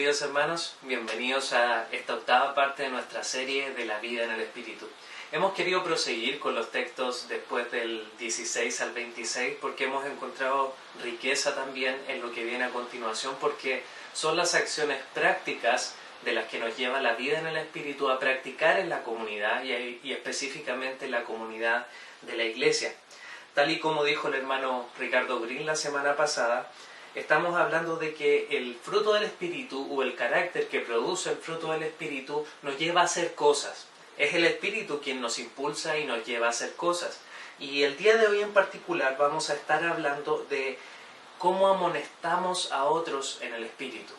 Queridos hermanos, bienvenidos a esta octava parte de nuestra serie de la vida en el Espíritu. Hemos querido proseguir con los textos después del 16 al 26 porque hemos encontrado riqueza también en lo que viene a continuación, porque son las acciones prácticas de las que nos lleva la vida en el Espíritu a practicar en la comunidad y específicamente en la comunidad de la Iglesia. Tal y como dijo el hermano Ricardo Green la semana pasada, estamos hablando de que el fruto del Espíritu o el carácter que produce el fruto del Espíritu nos lleva a hacer cosas. Es el Espíritu quien nos impulsa y nos lleva a hacer cosas. Y el día de hoy en particular vamos a estar hablando de cómo amonestamos a otros en el Espíritu.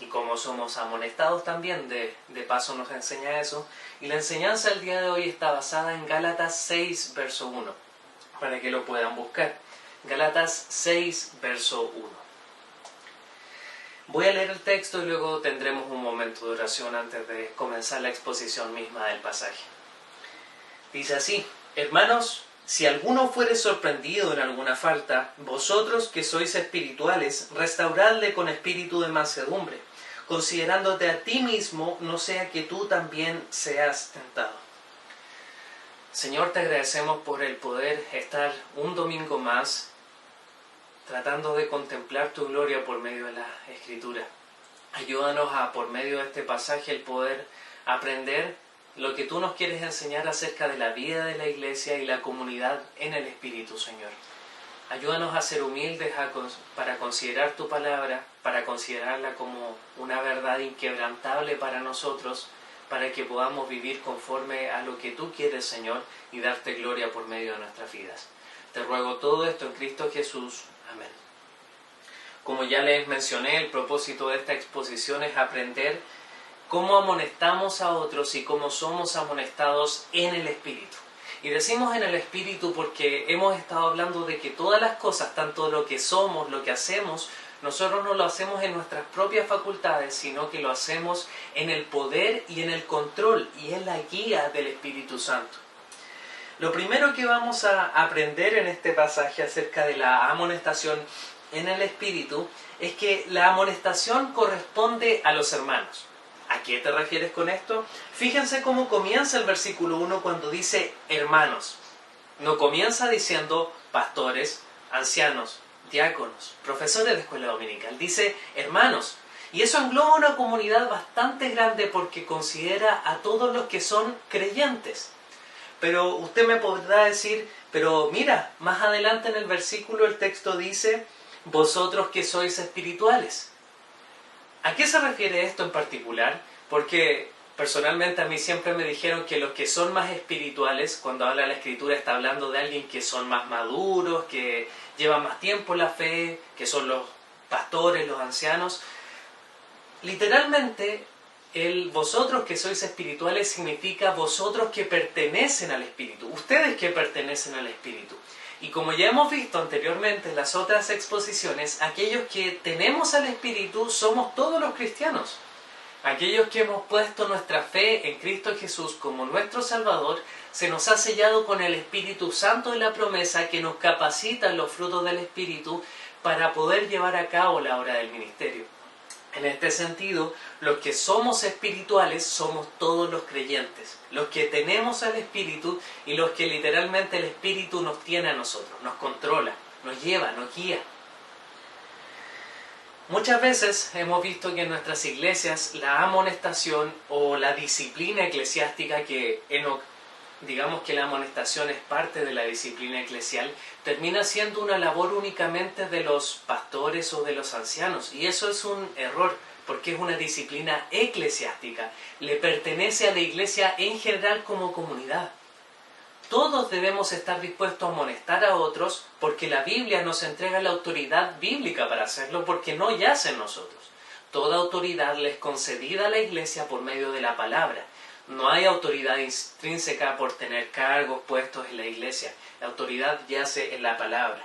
Y cómo somos amonestados también, de paso nos enseña eso. Y la enseñanza del día de hoy está basada en Gálatas 6, verso 1, para que lo puedan buscar. Gálatas 6, verso 1. Voy a leer el texto y luego tendremos un momento de oración antes de comenzar la exposición misma del pasaje. Dice así: Hermanos, si alguno fuere sorprendido en alguna falta, vosotros que sois espirituales, restauradle con espíritu de mansedumbre, considerándote a ti mismo, no sea que tú también seas tentado. Señor, te agradecemos por el poder estar un domingo más tratando de contemplar tu gloria por medio de la Escritura. Ayúdanos a, por medio de este pasaje, el poder aprender lo que tú nos quieres enseñar acerca de la vida de la Iglesia y la comunidad en el Espíritu, Señor. Ayúdanos a ser humildes para considerar tu palabra, para considerarla como una verdad inquebrantable para nosotros, para que podamos vivir conforme a lo que tú quieres, Señor, y darte gloria por medio de nuestras vidas. Te ruego todo esto en Cristo Jesús. Amén. Como ya les mencioné, el propósito de esta exposición es aprender cómo amonestamos a otros y cómo somos amonestados en el Espíritu. Y decimos en el Espíritu porque hemos estado hablando de que todas las cosas, tanto lo que somos, lo que hacemos, nosotros no lo hacemos en nuestras propias facultades, sino que lo hacemos en el poder y en el control y en la guía del Espíritu Santo. Lo primero que vamos a aprender en este pasaje acerca de la amonestación en el Espíritu es que la amonestación corresponde a los hermanos. ¿A qué te refieres con esto? Fíjense cómo comienza el versículo 1 cuando dice hermanos. No comienza diciendo pastores, ancianos, diáconos, profesores de escuela dominical. Dice hermanos. Y eso engloba una comunidad bastante grande porque considera a todos los que son creyentes. Pero usted me podrá decir, pero mira, más adelante en el versículo el texto dice, vosotros que sois espirituales. ¿A qué se refiere esto en particular? Porque personalmente a mí siempre me dijeron que los que son más espirituales, cuando habla la Escritura está hablando de alguien que son más maduros, que llevan más tiempo en la fe, que son los pastores, los ancianos. Literalmente, el vosotros que sois espirituales significa vosotros que pertenecen al Espíritu, ustedes que pertenecen al Espíritu. Y como ya hemos visto anteriormente en las otras exposiciones, aquellos que tenemos al Espíritu somos todos los cristianos. Aquellos que hemos puesto nuestra fe en Cristo Jesús como nuestro Salvador, se nos ha sellado con el Espíritu Santo en la promesa que nos capacita en los frutos del Espíritu para poder llevar a cabo la obra del ministerio. En este sentido, los que somos espirituales somos todos los creyentes, los que tenemos al Espíritu y los que literalmente el Espíritu nos tiene a nosotros, nos controla, nos lleva, nos guía. Muchas veces hemos visto que en nuestras iglesias la amonestación o la disciplina eclesiástica, digamos que la amonestación es parte de la disciplina eclesial, termina siendo una labor únicamente de los pastores o de los ancianos. Y eso es un error, porque es una disciplina eclesiástica. Le pertenece a la iglesia en general como comunidad. Todos debemos estar dispuestos a amonestar a otros, porque la Biblia nos entrega la autoridad bíblica para hacerlo, porque no yace en nosotros. Toda autoridad le es concedida a la iglesia por medio de la palabra. No hay autoridad intrínseca por tener cargos puestos en la iglesia. La autoridad yace en la palabra.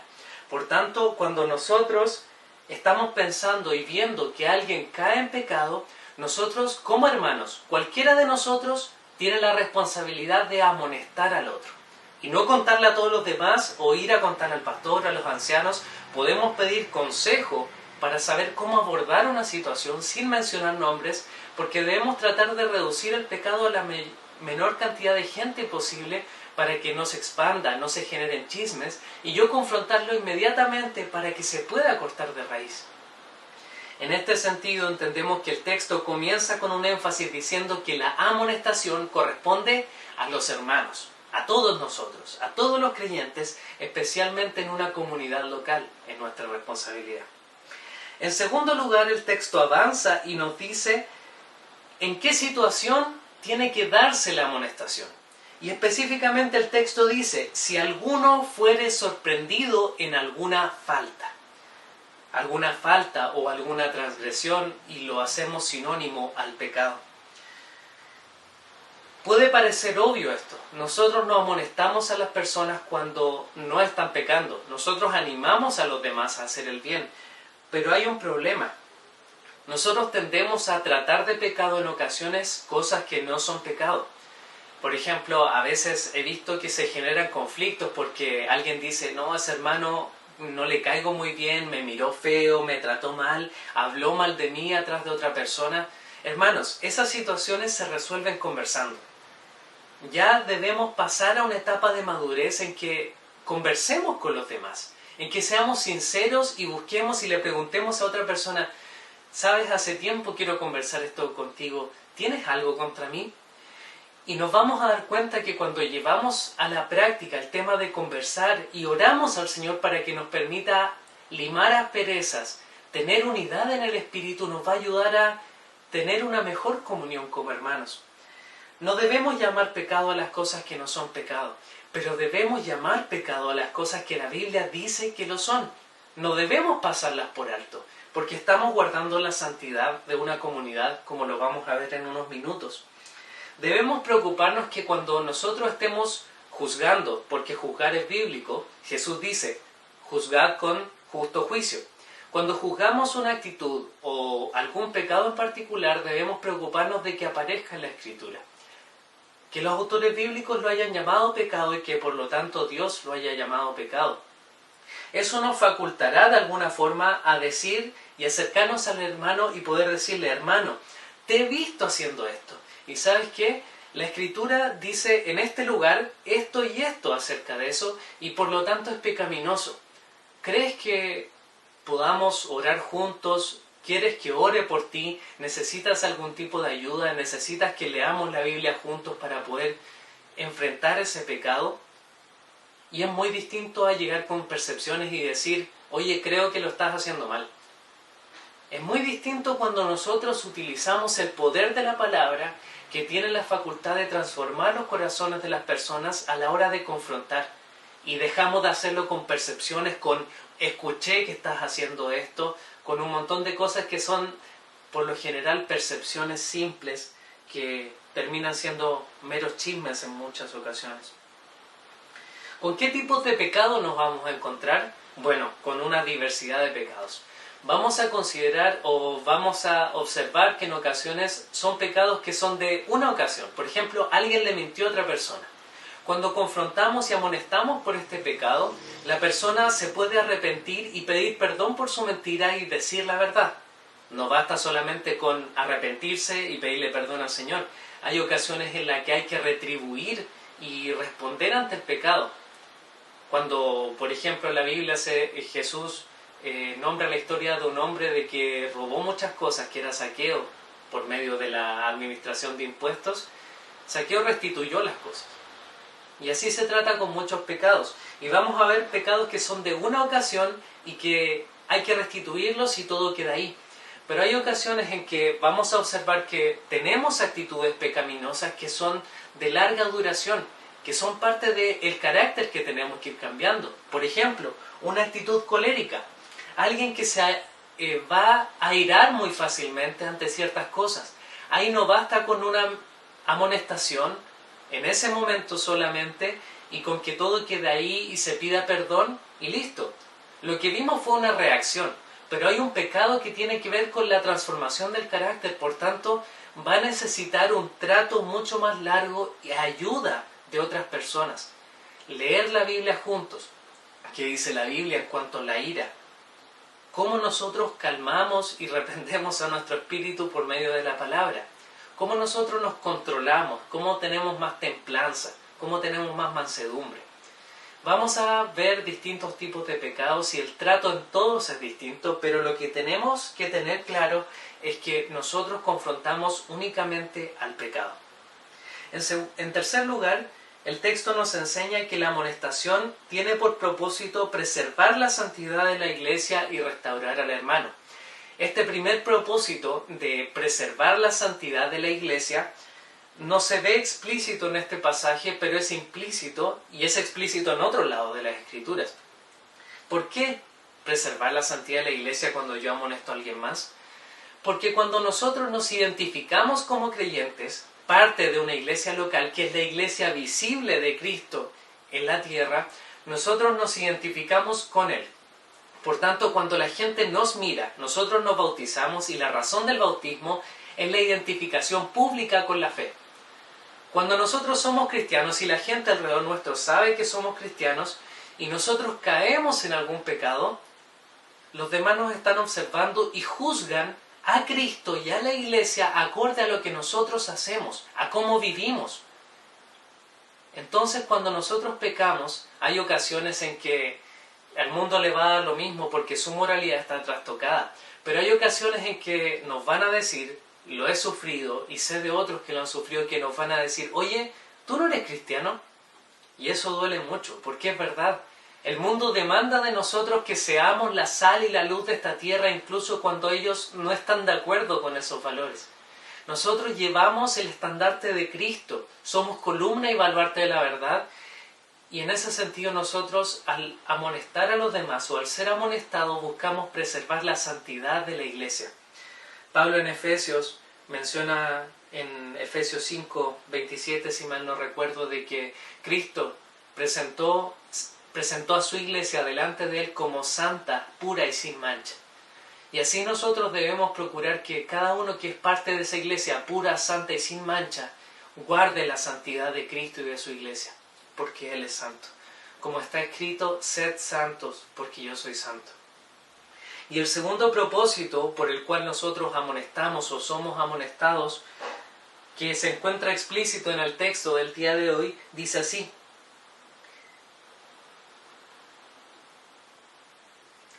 Por tanto, cuando nosotros estamos pensando y viendo que alguien cae en pecado, nosotros como hermanos, cualquiera de nosotros tiene la responsabilidad de amonestar al otro. Y no contarle a todos los demás o ir a contarle al pastor, a los ancianos. Podemos pedir consejo para saber cómo abordar una situación sin mencionar nombres, porque debemos tratar de reducir el pecado a la menor cantidad de gente posible para que no se expanda, no se generen chismes, y yo confrontarlo inmediatamente para que se pueda cortar de raíz. En este sentido entendemos que el texto comienza con un énfasis diciendo que la amonestación corresponde a los hermanos, a todos nosotros, a todos los creyentes, especialmente en una comunidad local, es nuestra responsabilidad. En segundo lugar, el texto avanza y nos dice en qué situación tiene que darse la amonestación. Y específicamente el texto dice, si alguno fuere sorprendido en alguna falta o alguna transgresión, y lo hacemos sinónimo al pecado. Puede parecer obvio esto. Nosotros no amonestamos a las personas cuando no están pecando. Nosotros animamos a los demás a hacer el bien. Pero hay un problema. Nosotros tendemos a tratar de pecado en ocasiones cosas que no son pecado. Por ejemplo, a veces he visto que se generan conflictos porque alguien dice, no, ese hermano no le caigo muy bien, me miró feo, me trató mal, habló mal de mí atrás de otra persona. Hermanos, esas situaciones se resuelven conversando. Ya debemos pasar a una etapa de madurez en que conversemos con los demás, en que seamos sinceros y busquemos y le preguntemos a otra persona, ¿sabes? Hace tiempo quiero conversar esto contigo, ¿tienes algo contra mí? Y nos vamos a dar cuenta que cuando llevamos a la práctica el tema de conversar y oramos al Señor para que nos permita limar asperezas, tener unidad en el Espíritu, nos va a ayudar a tener una mejor comunión como hermanos. No debemos llamar pecado a las cosas que no son pecado, pero debemos llamar pecado a las cosas que la Biblia dice que lo son. No debemos pasarlas por alto, porque estamos guardando la santidad de una comunidad, como lo vamos a ver en unos minutos. Debemos preocuparnos que cuando nosotros estemos juzgando, porque juzgar es bíblico, Jesús dice, juzgad con justo juicio. Cuando juzgamos una actitud o algún pecado en particular, debemos preocuparnos de que aparezca en la Escritura. Que los autores bíblicos lo hayan llamado pecado y que por lo tanto Dios lo haya llamado pecado. Eso nos facultará de alguna forma a decir y acercarnos al hermano y poder decirle, hermano, te he visto haciendo esto. ¿Y sabes qué? La Escritura dice en este lugar esto y esto acerca de eso y por lo tanto es pecaminoso. ¿Crees que podamos orar juntos? ¿Quieres que ore por ti? ¿Necesitas algún tipo de ayuda? ¿Necesitas que leamos la Biblia juntos para poder enfrentar ese pecado? Y es muy distinto a llegar con percepciones y decir, oye, creo que lo estás haciendo mal. Es muy distinto cuando nosotros utilizamos el poder de la palabra que tiene la facultad de transformar los corazones de las personas a la hora de confrontar. Y dejamos de hacerlo con percepciones, con escuché que estás haciendo esto, con un montón de cosas que son por lo general percepciones simples que terminan siendo meros chismes en muchas ocasiones. ¿Con qué tipos de pecado nos vamos a encontrar? Bueno, con una diversidad de pecados. Vamos a considerar o vamos a observar que en ocasiones son pecados que son de una ocasión. Por ejemplo, alguien le mintió a otra persona. Cuando confrontamos y amonestamos por este pecado, la persona se puede arrepentir y pedir perdón por su mentira y decir la verdad. No basta solamente con arrepentirse y pedirle perdón al Señor. Hay ocasiones en las que hay que retribuir y responder ante el pecado. Cuando, por ejemplo, en la Biblia Jesús nombra la historia de un hombre de que robó muchas cosas, que era Zaqueo, por medio de la administración de impuestos, Zaqueo restituyó las cosas. Y así se trata con muchos pecados. Y vamos a ver pecados que son de una ocasión y que hay que restituirlos y todo queda ahí. Pero hay ocasiones en que vamos a observar que tenemos actitudes pecaminosas que son de larga duración, que son parte del carácter que tenemos que ir cambiando. Por ejemplo, una actitud colérica. Alguien que se va a airar muy fácilmente ante ciertas cosas. Ahí no basta con una amonestación en ese momento solamente y con que todo quede ahí y se pida perdón y listo. Lo que vimos fue una reacción, pero hay un pecado que tiene que ver con la transformación del carácter, por tanto va a necesitar un trato mucho más largo y ayuda de otras personas. Leer la Biblia juntos. ¿Qué dice la Biblia en cuanto a la ira? cómo nosotros calmamos y reprendemos a nuestro espíritu por medio de la palabra, cómo nosotros nos controlamos, cómo tenemos más templanza, cómo tenemos más mansedumbre. Vamos a ver distintos tipos de pecados y el trato en todos es distinto, pero lo que tenemos que tener claro es que nosotros confrontamos únicamente al pecado. En tercer lugar, el texto nos enseña que la amonestación tiene por propósito preservar la santidad de la iglesia y restaurar al hermano. Este primer propósito de preservar la santidad de la iglesia no se ve explícito en este pasaje, pero es implícito y es explícito en otro lado de las Escrituras. ¿Por qué preservar la santidad de la iglesia cuando yo amonesto a alguien más? Porque cuando nosotros nos identificamos como creyentes, parte de una iglesia local, que es la iglesia visible de Cristo en la tierra, nosotros nos identificamos con Él. Por tanto, cuando la gente nos mira, nosotros nos bautizamos y la razón del bautismo es la identificación pública con la fe. Cuando nosotros somos cristianos y la gente alrededor nuestro sabe que somos cristianos y nosotros caemos en algún pecado, los demás nos están observando y juzgan a Cristo y a la iglesia acorde a lo que nosotros hacemos, a cómo vivimos. Entonces, cuando nosotros pecamos, hay ocasiones en que al mundo le va a dar lo mismo porque su moralidad está trastocada. Pero hay ocasiones en que nos van a decir, lo he sufrido y sé de otros que lo han sufrido, que nos van a decir, oye, ¿tú no eres cristiano? Y eso duele mucho, porque es verdad. El mundo demanda de nosotros que seamos la sal y la luz de esta tierra, incluso cuando ellos no están de acuerdo con esos valores. Nosotros llevamos el estandarte de Cristo, somos columna y baluarte de la verdad, y en ese sentido nosotros al amonestar a los demás o al ser amonestados buscamos preservar la santidad de la iglesia. Pablo en Efesios menciona en Efesios 5, 27, si mal no recuerdo, de que Cristo presentó a su iglesia delante de Él como santa, pura y sin mancha. Y así nosotros debemos procurar que cada uno que es parte de esa iglesia pura, santa y sin mancha, guarde la santidad de Cristo y de su iglesia, porque Él es santo. Como está escrito, sed santos, porque yo soy santo. Y el segundo propósito por el cual nosotros amonestamos o somos amonestados, que se encuentra explícito en el texto del día de hoy, dice así: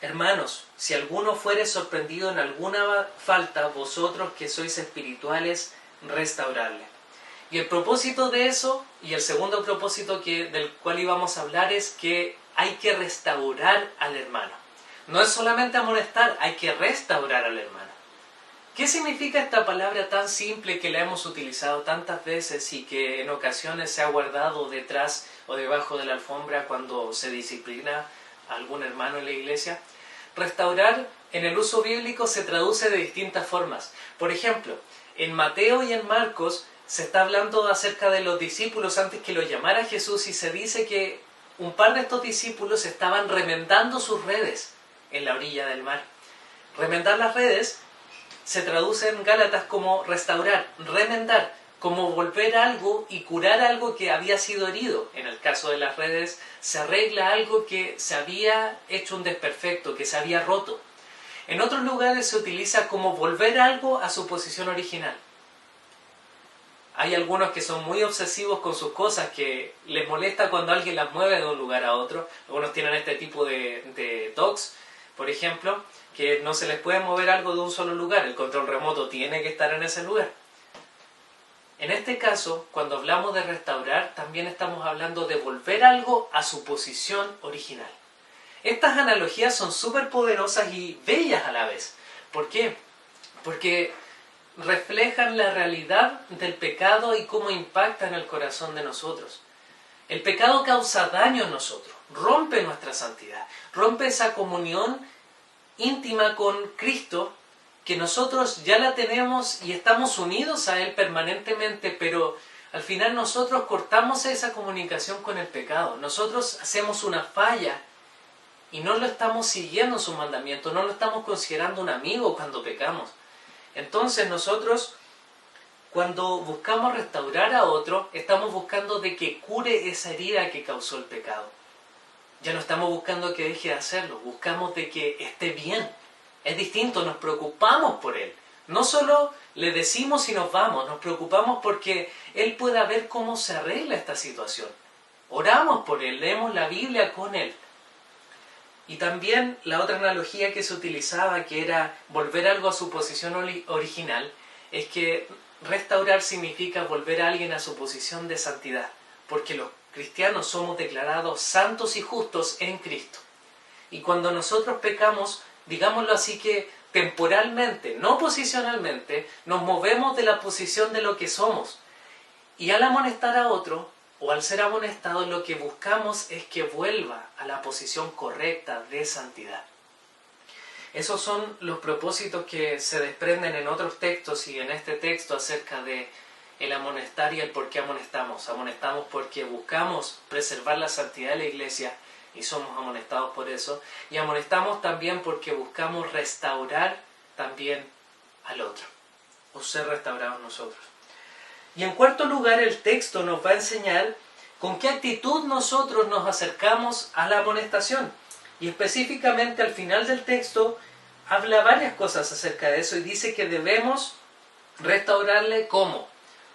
Hermanos, si alguno fuere sorprendido en alguna falta, vosotros que sois espirituales, restauradle. Y el propósito de eso, y el segundo propósito del cual íbamos a hablar, es que hay que restaurar al hermano. No es solamente amonestar, hay que restaurar al hermano. ¿Qué significa esta palabra tan simple que la hemos utilizado tantas veces y que en ocasiones se ha guardado detrás o debajo de la alfombra cuando se disciplina a algún hermano en la iglesia? Restaurar en el uso bíblico se traduce de distintas formas. Por ejemplo, en Mateo y en Marcos se está hablando acerca de los discípulos antes que los llamara Jesús y se dice que un par de estos discípulos estaban remendando sus redes en la orilla del mar. Remendar las redes se traduce en Gálatas como restaurar, remendar, como volver algo y curar algo que había sido herido. En el caso de las redes, se arregla algo que se había hecho un desperfecto, que se había roto. En otros lugares se utiliza como volver algo a su posición original. Hay algunos que son muy obsesivos con sus cosas, que les molesta cuando alguien las mueve de un lugar a otro. Algunos tienen este tipo de TOCs, por ejemplo, que no se les puede mover algo de un solo lugar. El control remoto tiene que estar en ese lugar. En este caso, cuando hablamos de restaurar, también estamos hablando de volver algo a su posición original. Estas analogías son súper poderosas y bellas a la vez. ¿Por qué? Porque reflejan la realidad del pecado y cómo impacta en el corazón de nosotros. El pecado causa daño en nosotros, rompe nuestra santidad, rompe esa comunión íntima con Cristo, que nosotros ya la tenemos y estamos unidos a Él permanentemente, pero al final nosotros cortamos esa comunicación con el pecado. Nosotros hacemos una falla y no lo estamos siguiendo su mandamiento, no lo estamos considerando un amigo cuando pecamos. Entonces nosotros, cuando buscamos restaurar a otro, estamos buscando de que cure esa herida que causó el pecado. Ya no estamos buscando que deje de hacerlo, buscamos de que esté bien, Es distinto, nos preocupamos por él. No solo le decimos y nos vamos, nos preocupamos porque él pueda ver cómo se arregla esta situación. Oramos por él, leemos la Biblia con él. Y también la otra analogía que se utilizaba, que era volver algo a su posición original, es que restaurar significa volver a alguien a su posición de santidad, porque los cristianos somos declarados santos y justos en Cristo. Y cuando nosotros pecamos, digámoslo así, que temporalmente, no posicionalmente, nos movemos de la posición de lo que somos. Y al amonestar a otro, o al ser amonestados, lo que buscamos es que vuelva a la posición correcta de santidad. Esos son los propósitos que se desprenden en otros textos y en este texto acerca de el amonestar y el por qué amonestamos. Amonestamos porque buscamos preservar la santidad de la iglesia y somos amonestados por eso. Y amonestamos también porque buscamos restaurar también al otro, o ser restaurados nosotros. Y en cuarto lugar, el texto nos va a enseñar con qué actitud nosotros nos acercamos a la amonestación. Y específicamente al final del texto habla varias cosas acerca de eso y dice que debemos restaurarle ¿cómo?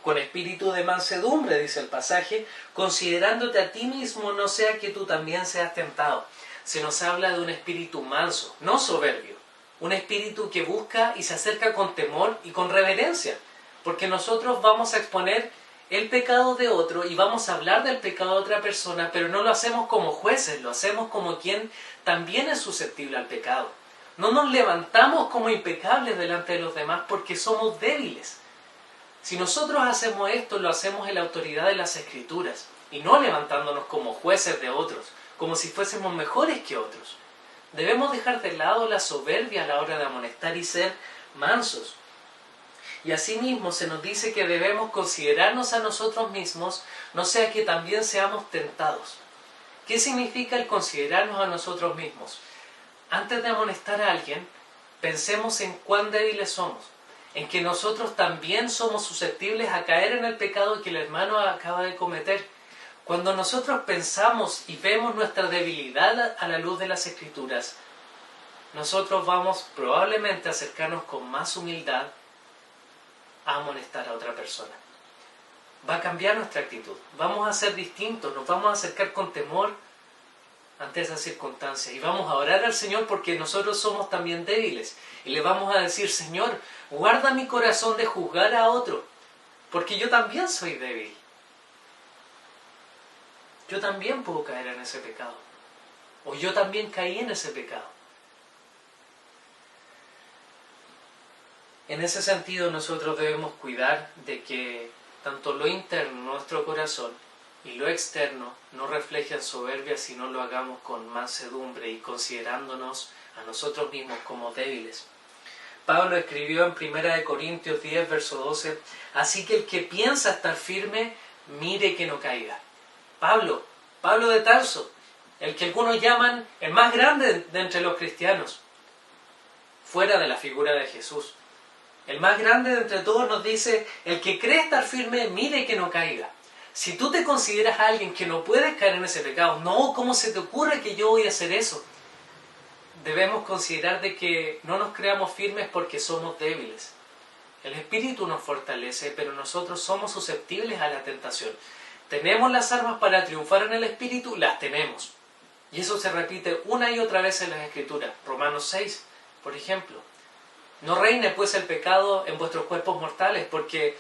Con espíritu de mansedumbre, dice el pasaje, considerándote a ti mismo, no sea que tú también seas tentado. Se nos habla de un espíritu manso, no soberbio. Un espíritu que busca y se acerca con temor y con reverencia. Porque nosotros vamos a exponer el pecado de otro y vamos a hablar del pecado de otra persona, pero no lo hacemos como jueces, lo hacemos como quien también es susceptible al pecado. No nos levantamos como impecables delante de los demás porque somos débiles. Si nosotros hacemos esto, lo hacemos en la autoridad de las Escrituras y no levantándonos como jueces de otros, como si fuésemos mejores que otros. Debemos dejar de lado la soberbia a la hora de amonestar y ser mansos. Y asimismo se nos dice que debemos considerarnos a nosotros mismos, no sea que también seamos tentados. ¿Qué significa el considerarnos a nosotros mismos? Antes de amonestar a alguien, pensemos en cuán débiles somos, en que nosotros también somos susceptibles a caer en el pecado que el hermano acaba de cometer. Cuando nosotros pensamos y vemos nuestra debilidad a la luz de las Escrituras, nosotros vamos probablemente a acercarnos con más humildad a amonestar a otra persona. Va a cambiar nuestra actitud, vamos a ser distintos, nos vamos a acercar con temor ante esas circunstancias y vamos a orar al Señor porque nosotros somos también débiles y le vamos a decir: Señor, guarda mi corazón de juzgar a otro, porque yo también soy débil, yo también puedo caer en ese pecado, o yo también caí en ese pecado. En ese sentido nosotros debemos cuidar de que tanto lo interno de nuestro corazón y lo externo no reflejen soberbia, sino lo hagamos con mansedumbre y considerándonos a nosotros mismos como débiles. Pablo escribió en 1 Corintios 10, verso 12, así que el que piensa estar firme, mire que no caiga. Pablo de Tarso, el que algunos llaman el más grande de entre los cristianos, fuera de la figura de Jesús. El más grande de entre todos nos dice: el que cree estar firme, mire que no caiga. Si tú te consideras a alguien que no puedes caer en ese pecado, no, ¿cómo se te ocurre que yo voy a hacer eso? Debemos considerar de que no nos creamos firmes porque somos débiles. El Espíritu nos fortalece, pero nosotros somos susceptibles a la tentación. ¿Tenemos las armas para triunfar en el Espíritu? Las tenemos. Y eso se repite una y otra vez en las Escrituras. Romanos 6, por ejemplo. No reine pues el pecado en vuestros cuerpos mortales, porque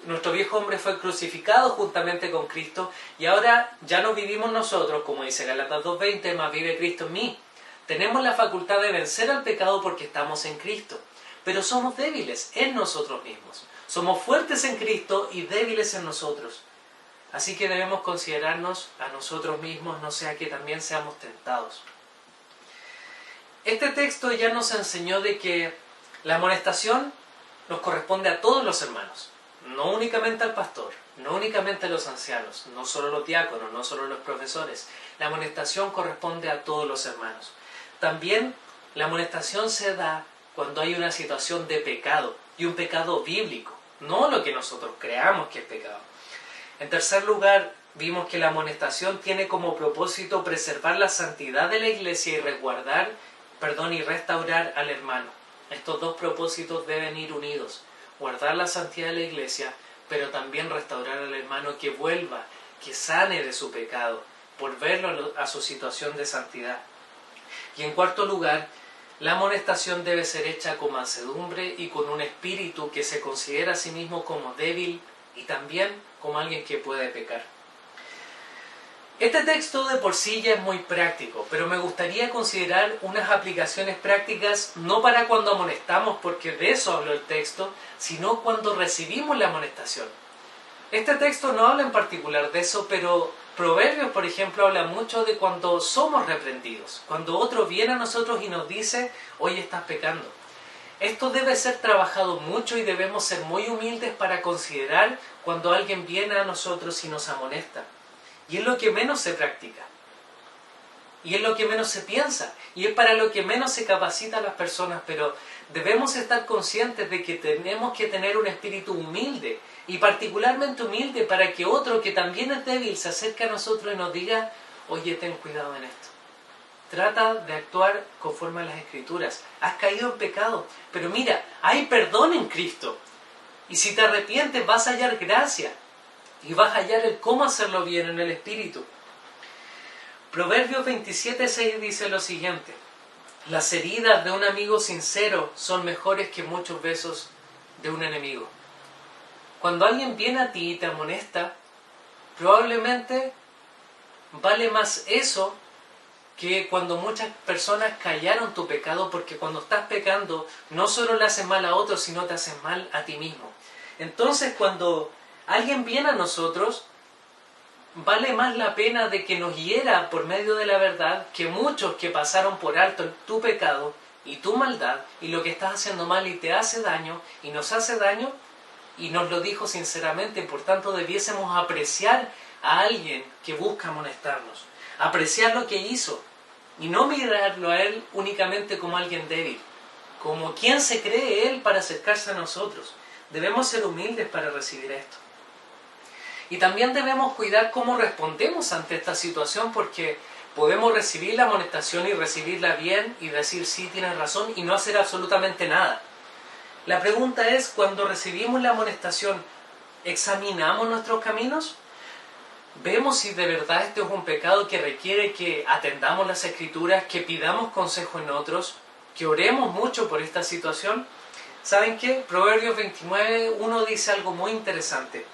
nuestro viejo hombre fue crucificado juntamente con Cristo, y ahora ya no vivimos nosotros, como dice Gálatas 2:20, mas vive Cristo en mí. Tenemos la facultad de vencer al pecado porque estamos en Cristo, pero somos débiles en nosotros mismos. Somos fuertes en Cristo y débiles en nosotros. Así que debemos considerarnos a nosotros mismos, no sea que también seamos tentados. Este texto ya nos enseñó de que la amonestación nos corresponde a todos los hermanos, no únicamente al pastor, no únicamente a los ancianos, no solo los diáconos, no solo los profesores. La amonestación corresponde a todos los hermanos. También la amonestación se da cuando hay una situación de pecado, y un pecado bíblico, no lo que nosotros creamos que es pecado. En tercer lugar, vimos que la amonestación tiene como propósito preservar la santidad de la iglesia y resguardar y restaurar al hermano. Estos dos propósitos deben ir unidos: guardar la santidad de la iglesia, pero también restaurar al hermano, que vuelva, que sane de su pecado, volverlo a su situación de santidad. Y en cuarto lugar, la amonestación debe ser hecha con mansedumbre y con un espíritu que se considera a sí mismo como débil y también como alguien que puede pecar. Este texto de por sí ya es muy práctico, pero me gustaría considerar unas aplicaciones prácticas no para cuando amonestamos, porque de eso habla el texto, sino cuando recibimos la amonestación. Este texto no habla en particular de eso, pero Proverbios, por ejemplo, habla mucho de cuando somos reprendidos, cuando otro viene a nosotros y nos dice: oye, estás pecando. Esto debe ser trabajado mucho y debemos ser muy humildes para considerar cuando alguien viene a nosotros y nos amonesta. Y es lo que menos se practica. Y es lo que menos se piensa. Y es para lo que menos se capacita a las personas. Pero debemos estar conscientes de que tenemos que tener un espíritu humilde. Y particularmente humilde para que otro que también es débil se acerque a nosotros y nos diga: oye, ten cuidado en esto. Trata de actuar conforme a las Escrituras. Has caído en pecado. Pero mira, hay perdón en Cristo. Y si te arrepientes vas a hallar gracia. Y vas a hallar el cómo hacerlo bien en el Espíritu. Proverbios 27:6 dice lo siguiente: las heridas de un amigo sincero son mejores que muchos besos de un enemigo. Cuando alguien viene a ti y te amonesta, probablemente vale más eso que cuando muchas personas callaron tu pecado, porque cuando estás pecando no solo le haces mal a otros, sino te haces mal a ti mismo. Entonces, cuando alguien viene a nosotros, vale más la pena de que nos hiera por medio de la verdad que muchos que pasaron por alto tu pecado y tu maldad y lo que estás haciendo mal y te hace daño y nos hace daño, y nos lo dijo sinceramente. Por tanto, debiésemos apreciar a alguien que busca amonestarnos, apreciar lo que hizo y no mirarlo a él únicamente como alguien débil, como quien se cree él para acercarse a nosotros. Debemos ser humildes para recibir esto. Y también debemos cuidar cómo respondemos ante esta situación, porque podemos recibir la amonestación y recibirla bien y decir: sí, tienes razón, y no hacer absolutamente nada. La pregunta es: cuando recibimos la amonestación, ¿examinamos nuestros caminos? ¿Vemos si de verdad este es un pecado que requiere que atendamos las Escrituras, que pidamos consejo en otros, que oremos mucho por esta situación? ¿Saben qué? Proverbios 29:1 dice algo muy interesante: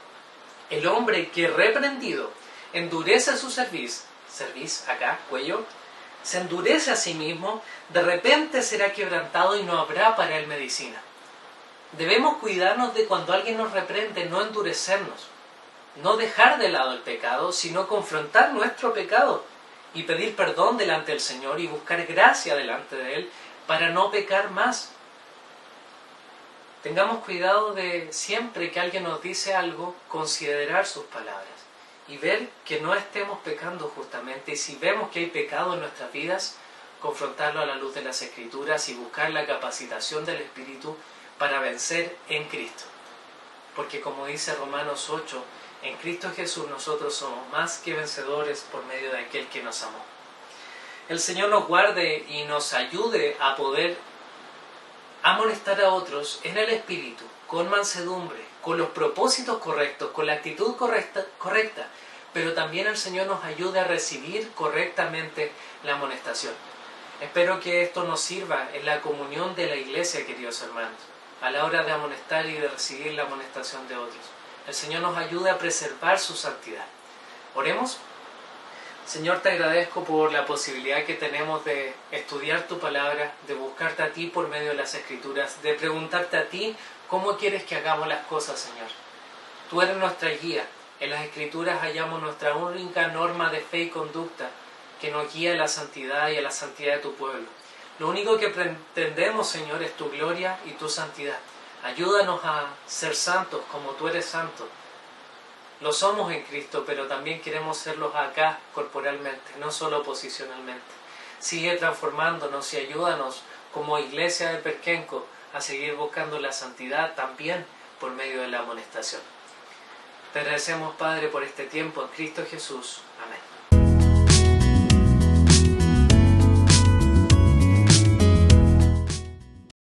el hombre que reprendido endurece su cerviz acá, cuello, se endurece a sí mismo, de repente será quebrantado y no habrá para él medicina. Debemos cuidarnos de cuando alguien nos reprende, no endurecernos, no dejar de lado el pecado, sino confrontar nuestro pecado y pedir perdón delante del Señor y buscar gracia delante de Él para no pecar más. Tengamos cuidado de, siempre que alguien nos dice algo, considerar sus palabras y ver que no estemos pecando justamente. Y si vemos que hay pecado en nuestras vidas, confrontarlo a la luz de las Escrituras y buscar la capacitación del Espíritu para vencer en Cristo. Porque como dice Romanos 8, en Cristo Jesús nosotros somos más que vencedores por medio de aquel que nos amó. El Señor nos guarde y nos ayude a poder amonestar a otros en el Espíritu, con mansedumbre, con los propósitos correctos, con la actitud correcta, pero también el Señor nos ayude a recibir correctamente la amonestación. Espero que esto nos sirva en la comunión de la iglesia, queridos hermanos, a la hora de amonestar y de recibir la amonestación de otros. El Señor nos ayude a preservar su santidad. Oremos. Señor, te agradezco por la posibilidad que tenemos de estudiar tu palabra, de buscarte a ti por medio de las Escrituras, de preguntarte a ti cómo quieres que hagamos las cosas, Señor. Tú eres nuestra guía. En las Escrituras hallamos nuestra única norma de fe y conducta que nos guía a la santidad y a la santidad de tu pueblo. Lo único que pretendemos, Señor, es tu gloria y tu santidad. Ayúdanos a ser santos como tú eres santo. Lo somos en Cristo, pero también queremos serlos acá corporalmente, no solo posicionalmente. Sigue transformándonos y ayúdanos como iglesia de Perquenco a seguir buscando la santidad también por medio de la amonestación. Te agradecemos, Padre, por este tiempo en Cristo Jesús. Amén.